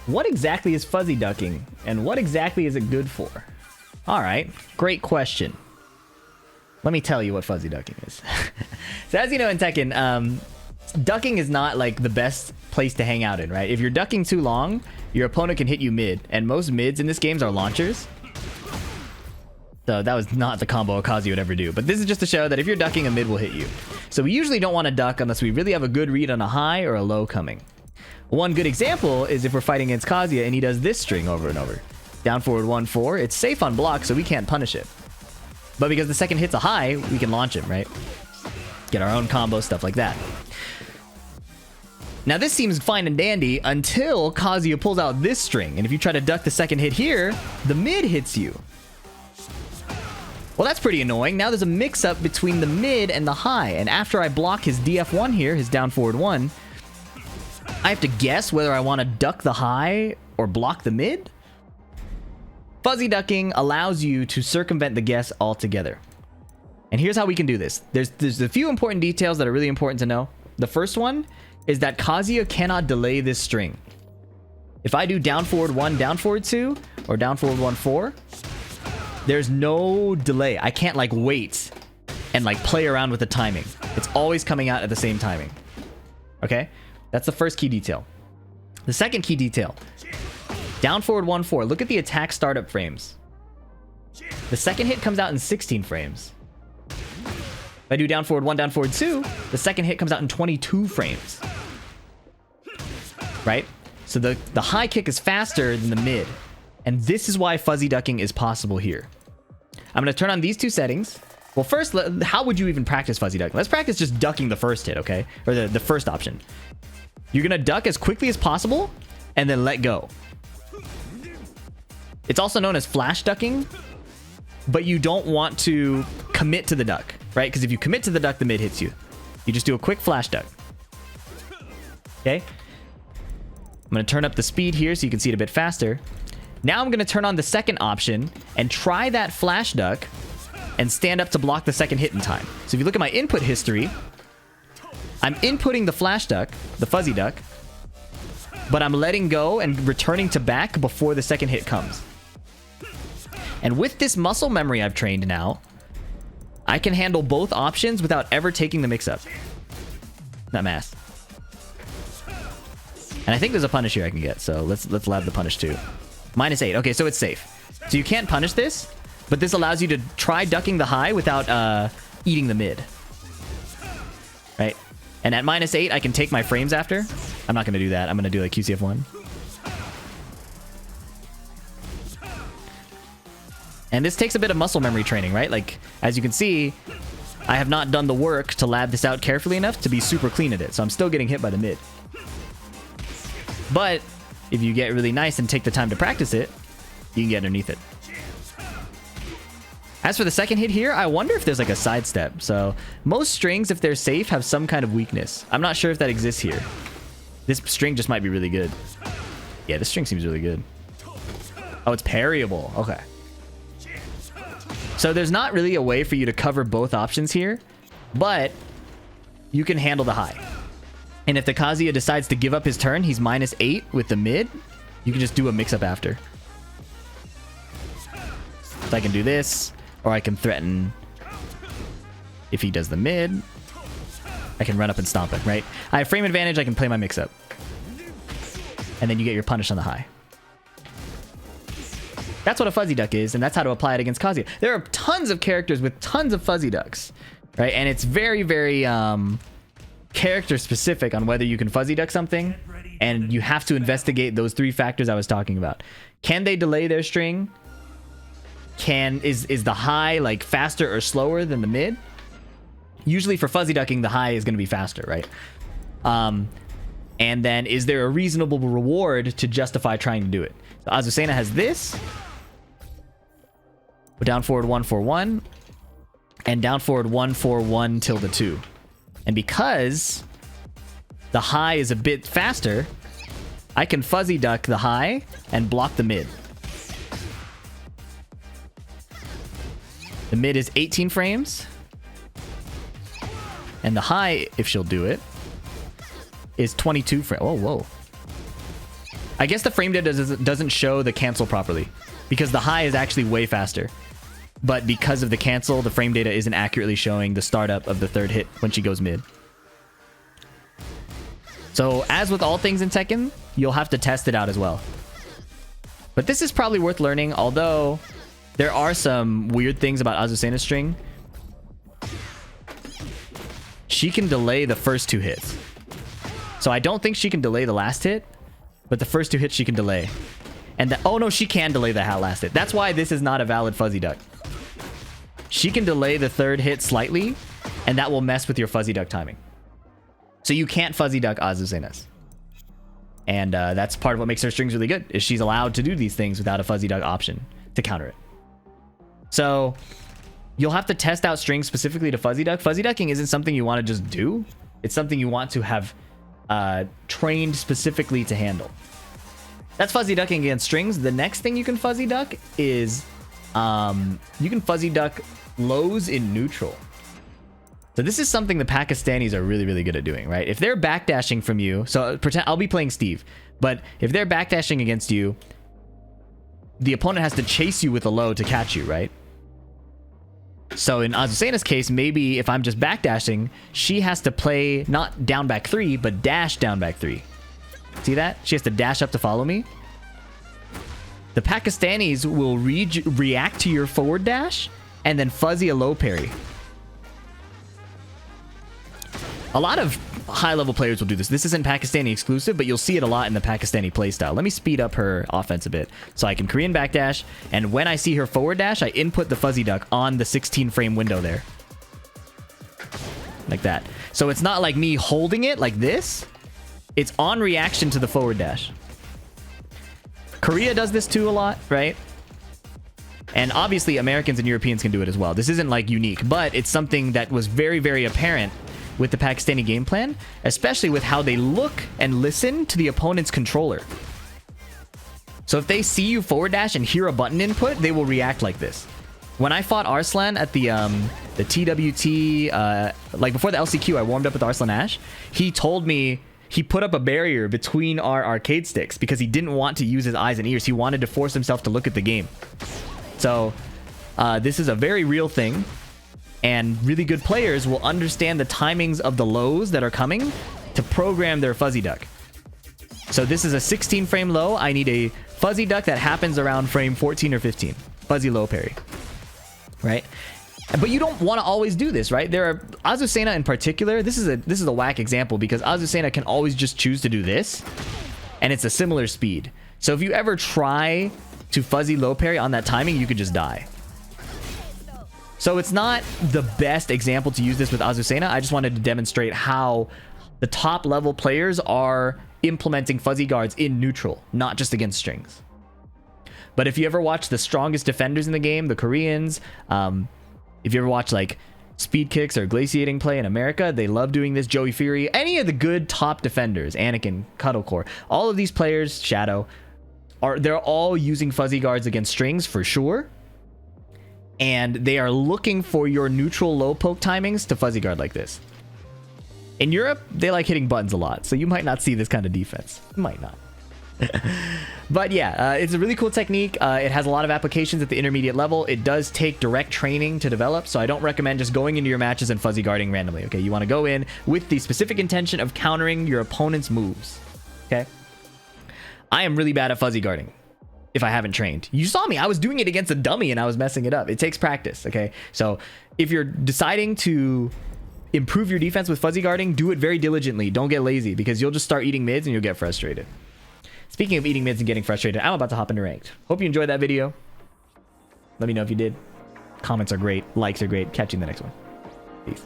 What exactly is fuzzy ducking, and what exactly is it good for? Alright, great question. Let me tell you what fuzzy ducking is. So as you know in Tekken, ducking is not like the best place to hang out in, right? If you're ducking too long, your opponent can hit you mid, and most mids in this game are launchers. So that was not the combo Kazuya would ever do. But this is just to show that if you're ducking, a mid will hit you. So we usually don't want to duck unless we really have a good read on a high or a low coming. One good example is if we're fighting against Kazuya and he does this string over and over. Down forward 1-4. It's safe on block, so we can't punish it. But because the second hit's a high, we can launch him, right? Get our own combo, stuff like that. Now this seems fine and dandy until Kazuya pulls out this string. And if you try to duck the second hit here, the mid hits you. Well, that's pretty annoying. Now there's a mix-up between the mid and the high. And after I block his DF1 here, his down forward 1, I have to guess whether I want to duck the high or block the mid. Fuzzy ducking allows you to circumvent the guess altogether. And here's how we can do this. There's a few important details that are really important to know. The first one is that Kazuya cannot delay this string. If I do down forward 1, down forward 2, or down forward 1, 4, there's no delay. I can't like wait and like play around with the timing. It's always coming out at the same timing. Okay? That's the first key detail. The second key detail. Down forward 1, 4. Look at the attack startup frames. The second hit comes out in 16 frames. If I do down forward 1, down forward 2, the second hit comes out in 22 frames. Right? So the high kick is faster than the mid. And this is why fuzzy ducking is possible here. I'm going to turn on these two settings. Well, first, how would you even practice fuzzy ducking? Let's practice just ducking the first hit, okay? Or the first option. You're going to duck as quickly as possible and then let go. It's also known as flash ducking, but you don't want to commit to the duck, right? Because if you commit to the duck, the mid hits you. You just do a quick flash duck. Okay? I'm going to turn up the speed here so you can see it a bit faster. Now I'm going to turn on the second option and try that flash duck and stand up to block the second hit in time. So if you look at my input history, I'm inputting the flash duck, the fuzzy duck, but I'm letting go and returning to back before the second hit comes. And with this muscle memory I've trained now, I can handle both options without ever taking the mix-up. Not mass. And I think there's a punish here I can get, so let's lab the punish too. -8. Okay, so it's safe. So you can't punish this, but this allows you to try ducking the high without eating the mid. Right? And at -8, I can take my frames after. I'm not going to do that. I'm going to do like QCF1. And this takes a bit of muscle memory training, right? Like, as you can see, I have not done the work to lab this out carefully enough to be super clean at it. So I'm still getting hit by the mid. But if you get really nice and take the time to practice it, you can get underneath it. As for the second hit here, I wonder if there's like a sidestep. So most strings, if they're safe, have some kind of weakness. I'm not sure if that exists here. This string just might be really good. Yeah, this string seems really good. Oh, it's parryable. Okay. So there's not really a way for you to cover both options here, but you can handle the high. And if the Kazuya decides to give up his turn, he's -8 with the mid. You can just do a mix-up after. So I can do this, or I can threaten if he does the mid. I can run up and stomp him, right? I have frame advantage, I can play my mix-up. And then you get your punish on the high. That's what a fuzzy duck is, and that's how to apply it against Kazuya. There are tons of characters with tons of fuzzy ducks, right? And it's very, very character specific on whether you can fuzzy duck something, and you have to investigate those 3 factors I was talking about. Can they delay their string? Is the high like faster or slower than the mid? Usually for fuzzy ducking, the high is going to be faster, right? And then is there a reasonable reward to justify trying to do it? So Azucena has this. Down forward 1-4-1 and down forward 1-4-1 tilde 2. And because the high is a bit faster, I can fuzzy duck the high and block the mid. The mid is 18 frames. And the high, if she'll do it, is 22 frames. Oh, whoa. I guess the frame data doesn't show the cancel properly because the high is actually way faster. But because of the cancel, the frame data isn't accurately showing the startup of the third hit when she goes mid. So as with all things in Tekken, you'll have to test it out as well. But this is probably worth learning, although there are some weird things about Azucena's string. She can delay the first 2 hits. So I don't think she can delay the last hit, but the first 2 hits she can delay. And oh no, she can delay the last hit. That's why this is not a valid fuzzy duck. She can delay the third hit slightly, and that will mess with your fuzzy duck timing. So you can't fuzzy duck Azucena's. And that's part of what makes her strings really good, is she's allowed to do these things without a fuzzy duck option to counter it. So you'll have to test out strings specifically to fuzzy duck. Fuzzy ducking isn't something you want to just do. It's something you want to have trained specifically to handle. That's fuzzy ducking against strings. The next thing you can fuzzy duck is you can fuzzy duck lows in neutral. So this is something the Pakistanis are really, really good at doing, right? If they're backdashing from you, so pretend I'll be playing Steve, but if they're backdashing against you, the opponent has to chase you with a low to catch you, right? So in Azucena's case, maybe if I'm just backdashing, she has to play not down back 3, but dash down back 3. See that? She has to dash up to follow me. The Pakistanis will react to your forward dash and then fuzzy a low parry. A lot of high-level players will do this. This isn't Pakistani exclusive, but you'll see it a lot in the Pakistani playstyle. Let me speed up her offense a bit. So I can Korean backdash, and when I see her forward dash, I input the fuzzy duck on the 16-frame window there. Like that. So it's not like me holding it like this. It's on reaction to the forward dash. Korea does this too a lot, right? And obviously Americans and Europeans can do it as well. This isn't like unique, but it's something that was very, very apparent with the Pakistani game plan, especially with how they look and listen to the opponent's controller. So if they see you forward dash and hear a button input, they will react like this. When I fought Arslan at the TWT, like before the LCQ, I warmed up with Arslan Ash. He told me he put up a barrier between our arcade sticks because he didn't want to use his eyes and ears. He wanted to force himself to look at the game. So this is a very real thing. And really good players will understand the timings of the lows that are coming to program their fuzzy duck. So this is a 16 frame low. I need a fuzzy duck that happens around frame 14 or 15. Fuzzy low parry. Right? But you don't want to always do this, right? There are Azucena in particular. This is a whack example because Azucena can always just choose to do this, and it's a similar speed. So if you ever try to fuzzy low parry on that timing, you could just die. So it's not the best example to use this with Azucena. I just wanted to demonstrate how the top level players are implementing fuzzy guards in neutral, not just against strings. But if you ever watch the strongest defenders in the game, the Koreans, if you ever watch like speed kicks or glaciating play in America, they love doing this. Joey Fury, any of the good top defenders, Anakin, Cuddlecore, all of these players, Shadow, they're all using fuzzy guards against strings for sure. And they are looking for your neutral low poke timings to fuzzy guard like this. In Europe, they like hitting buttons a lot, so you might not see this kind of defense. You might not. But yeah, it's a really cool technique. It has a lot of applications at the intermediate level. It does take direct training to develop, so I don't recommend just going into your matches and fuzzy guarding randomly. Okay, you want to go in with the specific intention of countering your opponent's moves. Okay, I am really bad at fuzzy guarding if I haven't trained. You saw me. I was doing it against a dummy and I was messing it up. It takes practice, okay? So if you're deciding to improve your defense with fuzzy guarding, do it very diligently. Don't get lazy because you'll just start eating mids and you'll get frustrated. Speaking of eating mids and getting frustrated, I'm about to hop into ranked. Hope you enjoyed that video. Let me know if you did. Comments are great. Likes are great. Catch you in the next one. Peace.